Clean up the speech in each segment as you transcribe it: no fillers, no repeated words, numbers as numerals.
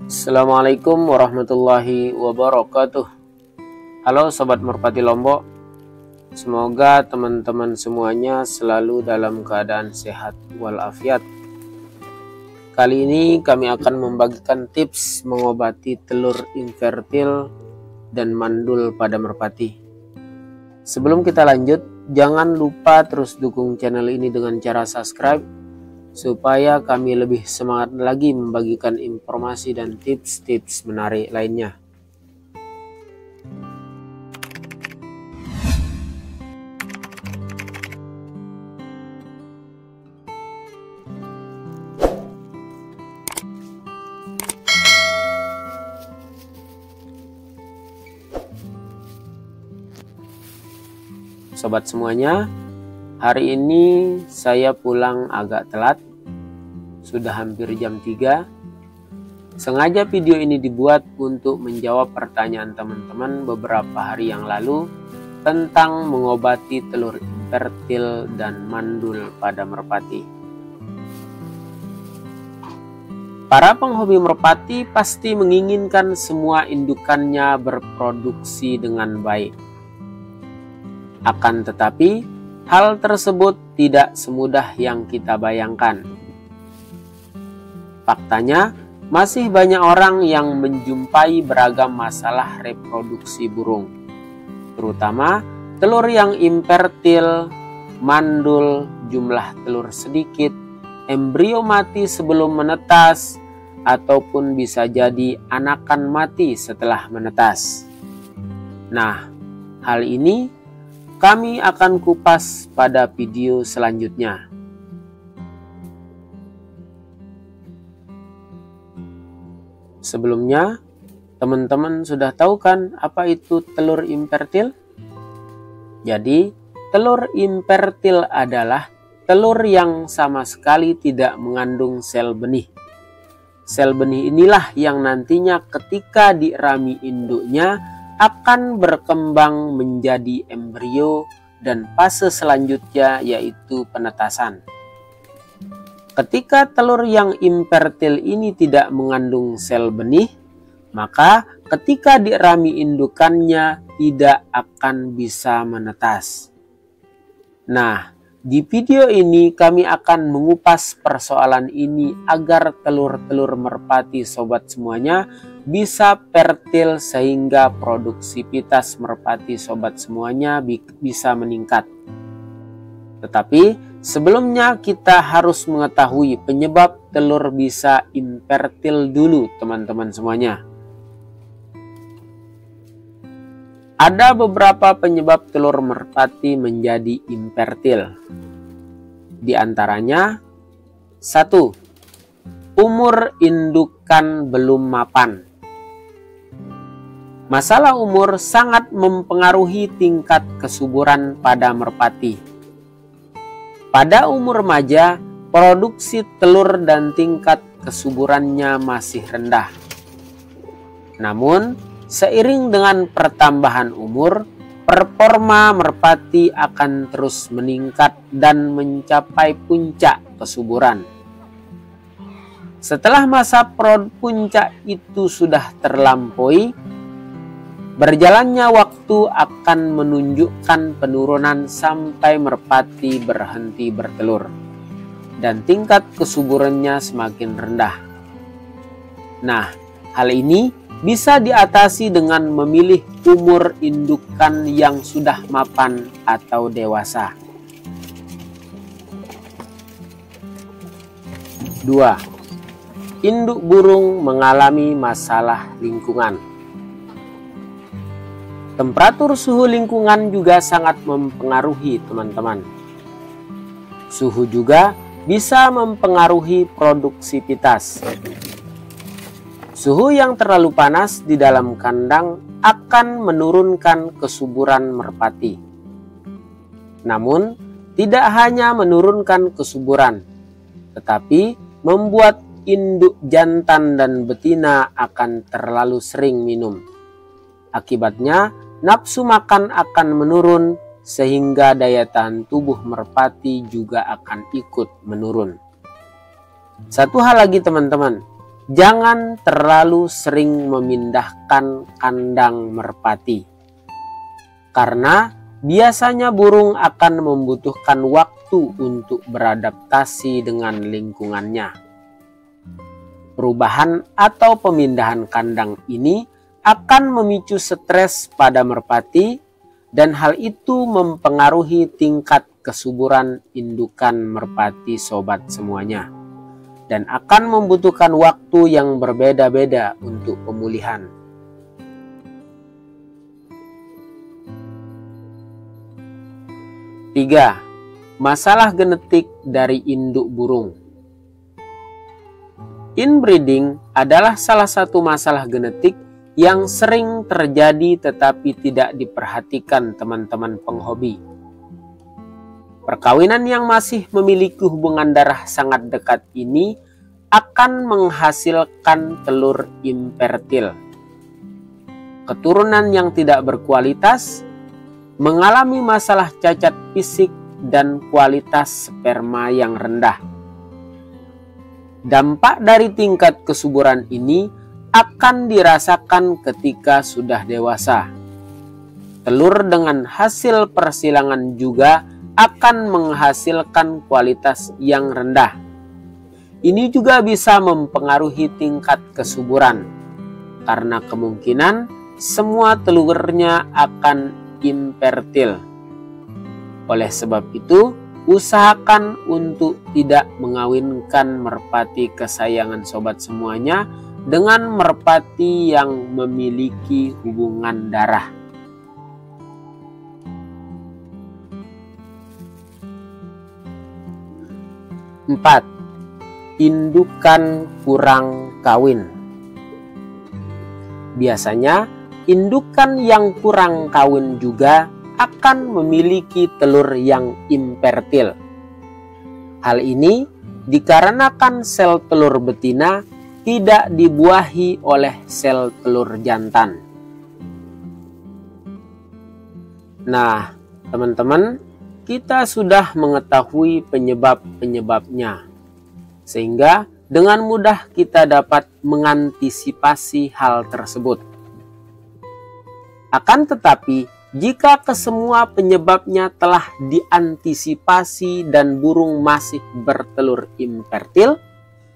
Assalamualaikum warahmatullahi wabarakatuh. Halo Sobat Merpati Lombok, semoga teman-teman semuanya selalu dalam keadaan sehat walafiat. Kali ini kami akan membagikan tips mengobati telur infertil dan mandul pada merpati. Sebelum kita lanjut, jangan lupa terus dukung channel ini dengan cara subscribe, supaya kami lebih semangat lagi membagikan informasi dan tips-tips menarik lainnya. Sobat semuanya, hari ini saya pulang agak telat, sudah hampir jam 3. Sengaja video ini dibuat untuk menjawab pertanyaan teman-teman beberapa hari yang lalu tentang mengobati telur infertil dan mandul pada merpati. Para penghobi merpati pasti menginginkan semua indukannya berproduksi dengan baik. Akan tetapi, hal tersebut tidak semudah yang kita bayangkan. Faktanya, masih banyak orang yang menjumpai beragam masalah reproduksi burung, terutama telur yang infertil, mandul, jumlah telur sedikit, embrio mati sebelum menetas, ataupun bisa jadi anakan mati setelah menetas. Nah, hal ini kami akan kupas pada video selanjutnya. Sebelumnya, teman-teman sudah tahu kan apa itu telur infertil? Jadi, telur infertil adalah telur yang sama sekali tidak mengandung sel benih. Sel benih inilah yang nantinya ketika dirami induknya akan berkembang menjadi embrio dan fase selanjutnya yaitu penetasan. Ketika telur yang infertil ini tidak mengandung sel benih, maka ketika dirami indukannya tidak akan bisa menetas. Nah, di video ini kami akan mengupas persoalan ini agar telur-telur merpati sobat semuanya bisa fertil sehingga produksivitas merpati sobat semuanya bisa meningkat. Tetapi sebelumnya kita harus mengetahui penyebab telur bisa infertil dulu teman-teman semuanya. Ada beberapa penyebab telur merpati menjadi infertil. Di antaranya, 1. Umur indukan belum mapan. Masalah umur sangat mempengaruhi tingkat kesuburan pada merpati. Pada umur remaja, produksi telur dan tingkat kesuburannya masih rendah. Namun, seiring dengan pertambahan umur, performa merpati akan terus meningkat dan mencapai puncak kesuburan. Setelah masa puncak itu sudah terlampaui, berjalannya waktu akan menunjukkan penurunan sampai merpati berhenti bertelur dan tingkat kesuburannya semakin rendah. Nah, hal ini bisa diatasi dengan memilih umur indukan yang sudah mapan atau dewasa. 2. Induk burung mengalami masalah lingkungan. Temperatur suhu lingkungan juga sangat mempengaruhi teman-teman. Suhu juga bisa mempengaruhi produksivitas. Suhu yang terlalu panas di dalam kandang akan menurunkan kesuburan merpati. Namun, tidak hanya menurunkan kesuburan, tetapi membuat induk jantan dan betina akan terlalu sering minum. Akibatnya, nafsu makan akan menurun sehingga daya tahan tubuh merpati juga akan ikut menurun. Satu hal lagi teman-teman, jangan terlalu sering memindahkan kandang merpati, karena biasanya burung akan membutuhkan waktu untuk beradaptasi dengan lingkungannya. Perubahan atau pemindahan kandang ini akan memicu stres pada merpati, dan hal itu mempengaruhi tingkat kesuburan indukan merpati sobat semuanya, dan akan membutuhkan waktu yang berbeda-beda untuk pemulihan. Tiga, masalah genetik dari induk burung. Inbreeding adalah salah satu masalah genetik yang sering terjadi tetapi tidak diperhatikan teman-teman penghobi. Perkawinan yang masih memiliki hubungan darah sangat dekat ini akan menghasilkan telur infertil. Keturunan yang tidak berkualitas, mengalami masalah cacat fisik dan kualitas sperma yang rendah. Dampak dari tingkat kesuburan ini akan dirasakan ketika sudah dewasa. Telur dengan hasil persilangan juga akan menghasilkan kualitas yang rendah. Ini juga bisa mempengaruhi tingkat kesuburan, karena kemungkinan semua telurnya akan infertil. Oleh sebab itu, usahakan untuk tidak mengawinkan merpati kesayangan sobat semuanya dengan merpati yang memiliki hubungan darah. 4. Indukan kurang kawin. Biasanya, indukan yang kurang kawin juga akan memiliki telur yang infertil. Hal ini dikarenakan sel telur betina tidak dibuahi oleh sel telur jantan. Nah, teman-teman, kita sudah mengetahui penyebab-penyebabnya, sehingga dengan mudah kita dapat mengantisipasi hal tersebut. Akan tetapi, jika kesemua penyebabnya telah diantisipasi dan burung masih bertelur infertil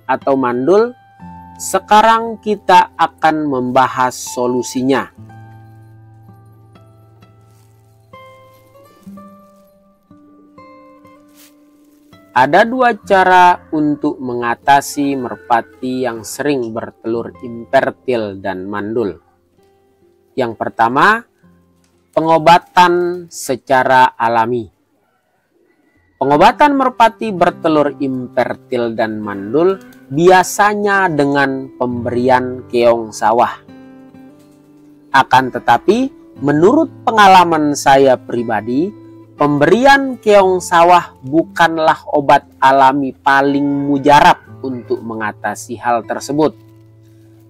atau mandul, sekarang kita akan membahas solusinya. Ada dua cara untuk mengatasi merpati yang sering bertelur infertil dan mandul. Yang pertama, pengobatan secara alami. Pengobatan merpati bertelur infertil dan mandul biasanya dengan pemberian keong sawah. Akan tetapi, menurut pengalaman saya pribadi, pemberian keong sawah bukanlah obat alami paling mujarab untuk mengatasi hal tersebut.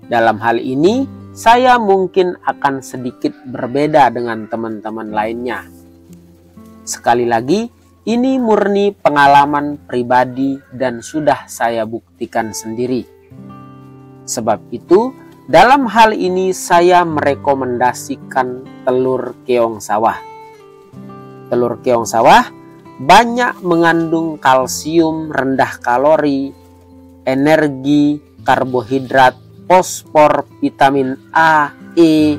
Dalam hal ini, saya mungkin akan sedikit berbeda dengan teman-teman lainnya. Sekali lagi, ini murni pengalaman pribadi dan sudah saya buktikan sendiri. Sebab itu, dalam hal ini saya merekomendasikan telur keong sawah. Telur keong sawah banyak mengandung kalsium, rendah kalori, energi, karbohidrat, fosfor, vitamin A, E,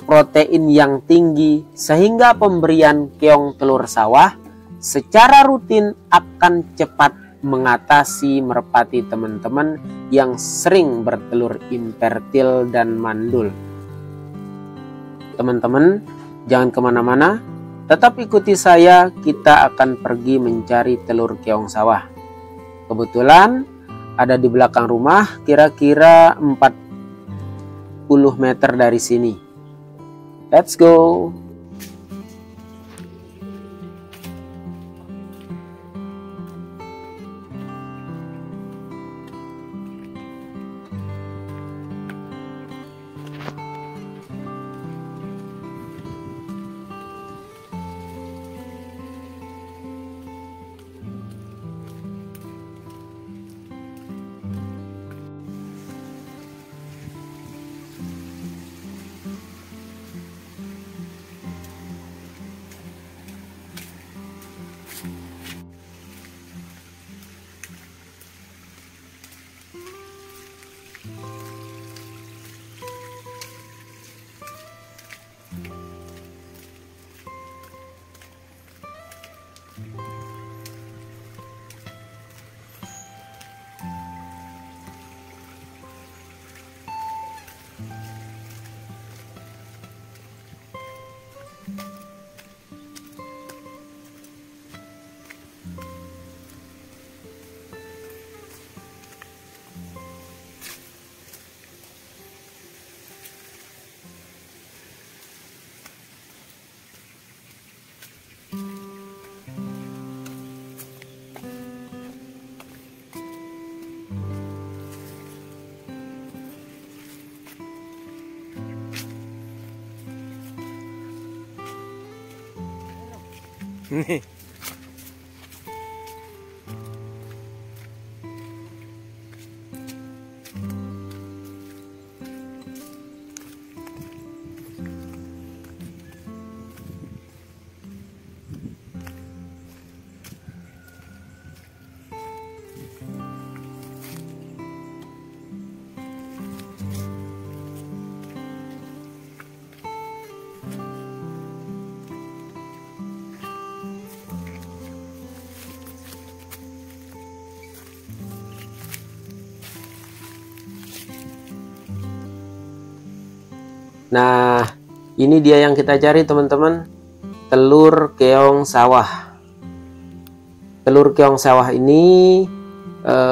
protein yang tinggi, sehingga pemberian keong telur sawah secara rutin akan cepat mengatasi merpati teman-teman yang sering bertelur infertil dan mandul. Teman-teman, jangan kemana-mana, tetap ikuti saya, kita akan pergi mencari telur keong sawah. Kebetulan ada di belakang rumah, kira-kira 40 meter dari sini. Let's go! Nah, ini dia yang kita cari teman-teman, telur keong sawah. Telur keong sawah ini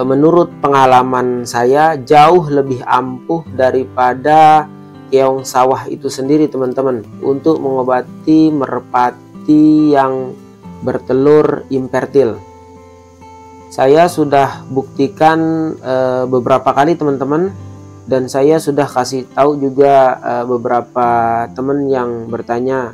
menurut pengalaman saya jauh lebih ampuh daripada keong sawah itu sendiri teman-teman, untuk mengobati merpati yang bertelur infertil. Saya sudah buktikan beberapa kali teman-teman, dan saya sudah kasih tahu juga beberapa teman yang bertanya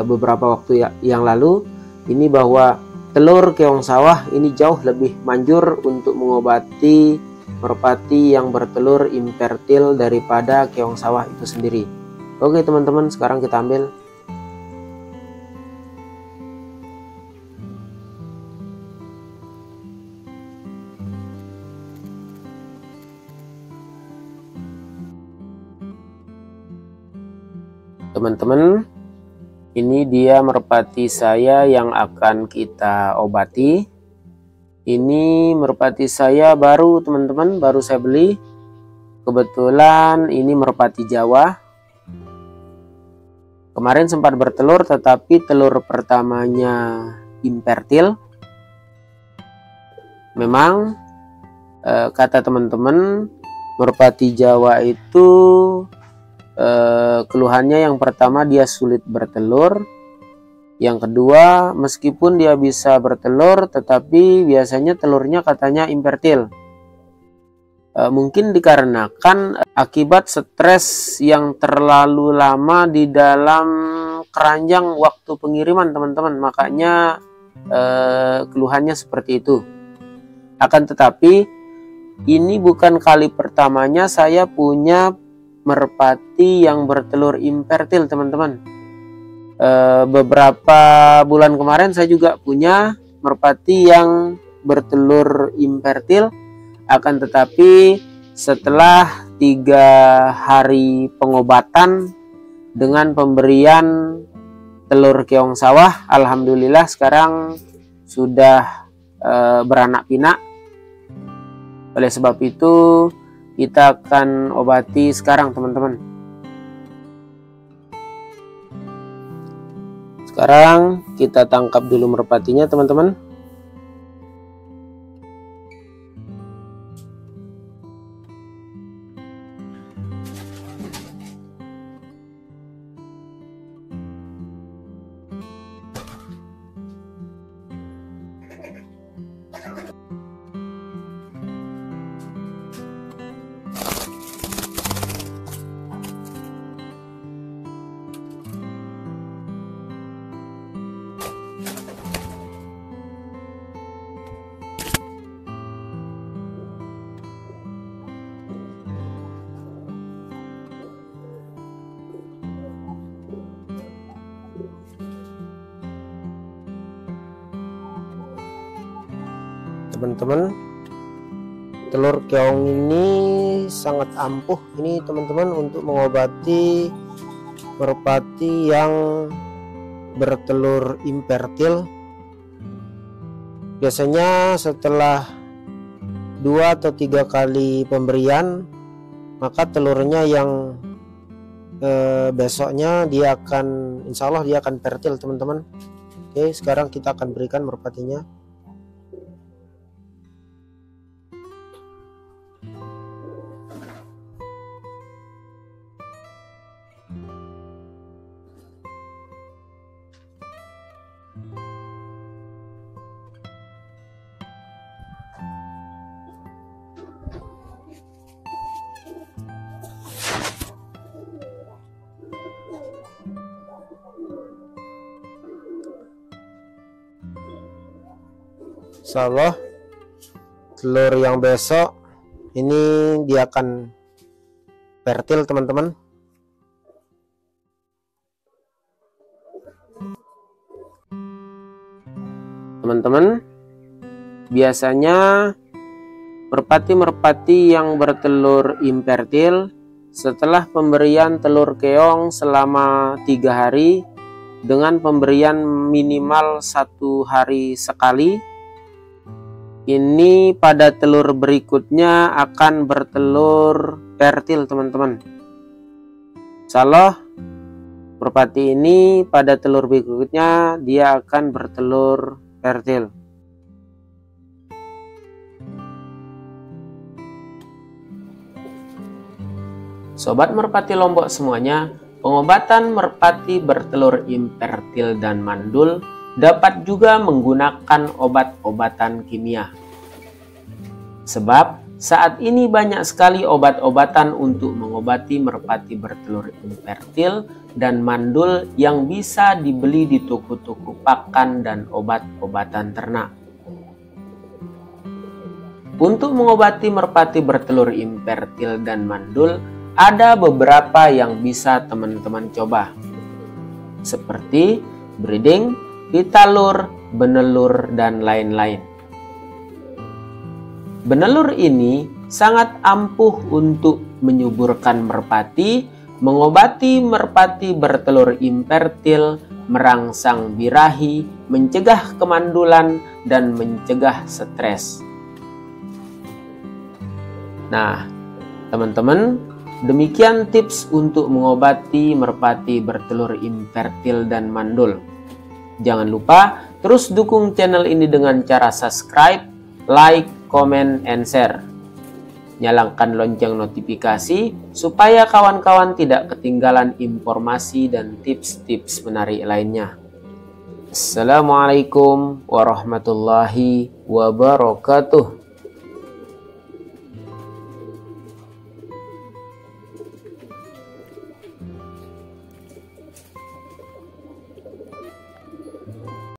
beberapa waktu yang lalu ini, bahwa telur keong sawah ini jauh lebih manjur untuk mengobati merpati yang bertelur infertil daripada keong sawah itu sendiri. Oke teman-teman, sekarang kita ambil. Teman-teman, ini dia merpati saya yang akan kita obati. Ini merpati saya baru teman-teman, baru saya beli. Kebetulan ini merpati Jawa. Kemarin sempat bertelur, tetapi telur pertamanya infertil. Memang kata teman-teman, merpati Jawa itu keluhannya yang pertama dia sulit bertelur, yang kedua meskipun dia bisa bertelur tetapi biasanya telurnya katanya infertil. Mungkin dikarenakan akibat stres yang terlalu lama di dalam keranjang waktu pengiriman teman-teman, makanya keluhannya seperti itu. Akan tetapi ini bukan kali pertamanya saya punya merpati yang bertelur infertil teman-teman. Beberapa bulan kemarin saya juga punya merpati yang bertelur infertil, akan tetapi setelah 3 hari pengobatan dengan pemberian telur keong sawah, alhamdulillah sekarang sudah beranak pinak. Oleh sebab itu kita akan obati sekarang teman-teman. Sekarang kita tangkap dulu merpatinya teman-teman. Teman-teman, telur keong ini sangat ampuh ini teman-teman untuk mengobati merpati yang bertelur infertil. Biasanya setelah 2 atau 3 kali pemberian, maka telurnya yang besoknya dia akan, insya Allah dia akan fertil teman-teman. Oke, sekarang kita akan berikan merpatinya. Insya Allah telur yang besok ini dia akan fertil teman-teman. Teman-teman, biasanya merpati-merpati yang bertelur infertil setelah pemberian telur keong selama 3 hari dengan pemberian minimal 1 hari sekali, ini pada telur berikutnya akan bertelur fertil teman-teman. Insyaallah merpati ini pada telur berikutnya dia akan bertelur fertil. Sobat merpati Lombok semuanya, pengobatan merpati bertelur infertil dan mandul dapat juga menggunakan obat-obatan kimia. Sebab saat ini banyak sekali obat-obatan untuk mengobati merpati bertelur infertil dan mandul yang bisa dibeli di toko-toko pakan dan obat-obatan ternak. Untuk mengobati merpati bertelur infertil dan mandul, ada beberapa yang bisa teman-teman coba, seperti breeding, pitalur, benelur, dan lain-lain. Benelur ini sangat ampuh untuk menyuburkan merpati, mengobati merpati bertelur infertil, merangsang birahi, mencegah kemandulan, dan mencegah stres. Nah, teman-teman, demikian tips untuk mengobati merpati bertelur infertil dan mandul. Jangan lupa terus dukung channel ini dengan cara subscribe, like, comment, and share. Nyalakan lonceng notifikasi supaya kawan-kawan tidak ketinggalan informasi dan tips-tips menarik lainnya. Assalamualaikum warahmatullahi wabarakatuh.